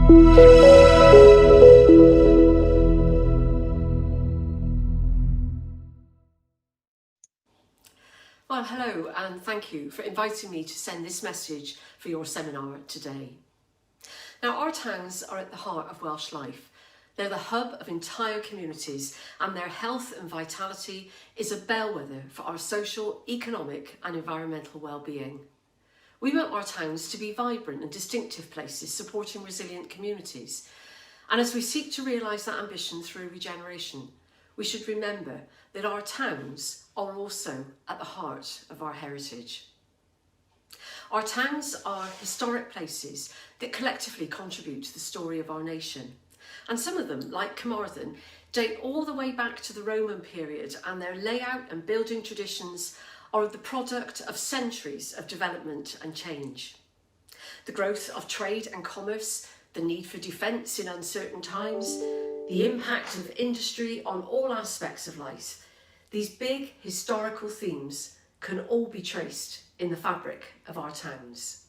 Well, hello, and thank you for inviting me to send this message for your seminar today. Now, our towns are at the heart of Welsh life. They're the hub of entire communities, and their health and vitality is a bellwether for our social, economic and environmental well-being. We want our towns to be vibrant and distinctive places supporting resilient communities. And as we seek to realise that ambition through regeneration, we should remember that our towns are also at the heart of our heritage. Our towns are historic places that collectively contribute to the story of our nation. And some of them, like Carmarthen, date all the way back to the Roman period, and their layout and building traditions are the product of centuries of development and change. The growth of trade and commerce, the need for defence in uncertain times, the impact of industry on all aspects of life, these big historical themes can all be traced in the fabric of our towns.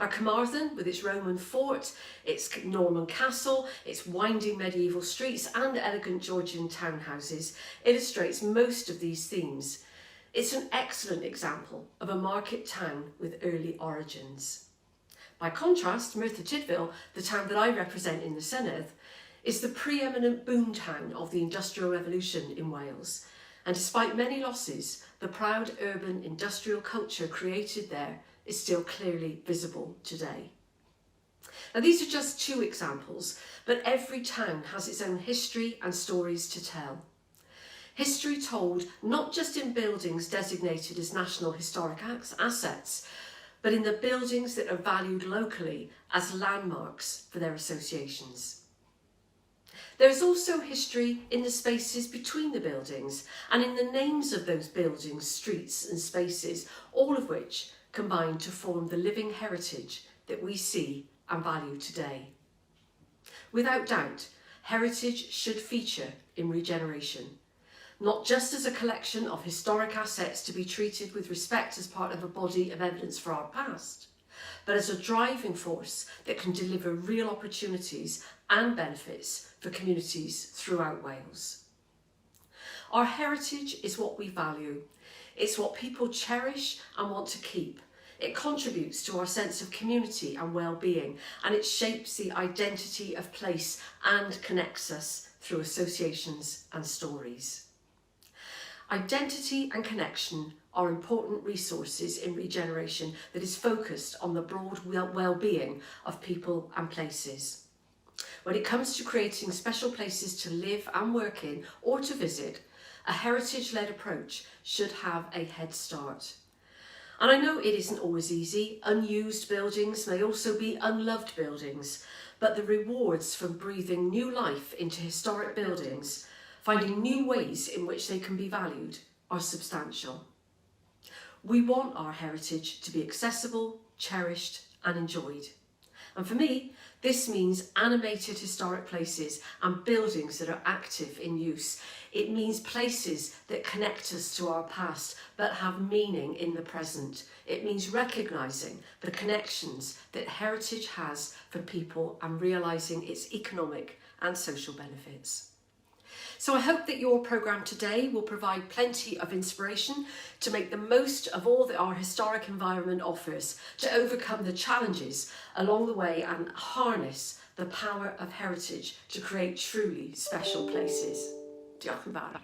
Now, Carmarthen, with its Roman fort, its Norman castle, its winding medieval streets and elegant Georgian townhouses, illustrates most of these themes. It's an excellent example of a market town with early origins. By contrast, Merthyr Tydfil, the town that I represent in the Senedd, is the preeminent boom town of the Industrial Revolution in Wales. And despite many losses, the proud urban industrial culture created there is still clearly visible today. Now, these are just two examples, but every town has its own history and stories to tell. History told not just in buildings designated as National Historic Assets, but in the buildings that are valued locally as landmarks for their associations. There is also history in the spaces between the buildings and in the names of those buildings, streets and spaces, all of which combine to form the living heritage that we see and value today. Without doubt, heritage should feature in regeneration, not just as a collection of historic assets to be treated with respect as part of a body of evidence for our past, but as a driving force that can deliver real opportunities and benefits for communities throughout Wales. Our heritage is what we value. It's what people cherish and want to keep. It contributes to our sense of community and well-being, and it shapes the identity of place and connects us through associations and stories. Identity and connection are important resources in regeneration that is focused on the broad well-being of people and places. When it comes to creating special places to live and work in or to visit, a heritage-led approach should have a head start. And I know it isn't always easy. Unused buildings may also be unloved buildings, but the rewards from breathing new life into historic buildings, finding new ways in which they can be valued, are substantial. We want our heritage to be accessible, cherished and enjoyed. And for me, this means animated historic places and buildings that are active in use. It means places that connect us to our past but have meaning in the present. It means recognising the connections that heritage has for people and realising its economic and social benefits. So I hope that your programme today will provide plenty of inspiration to make the most of all that our historic environment offers, to overcome the challenges along the way and harness the power of heritage to create truly special places. Diolch yn fawr.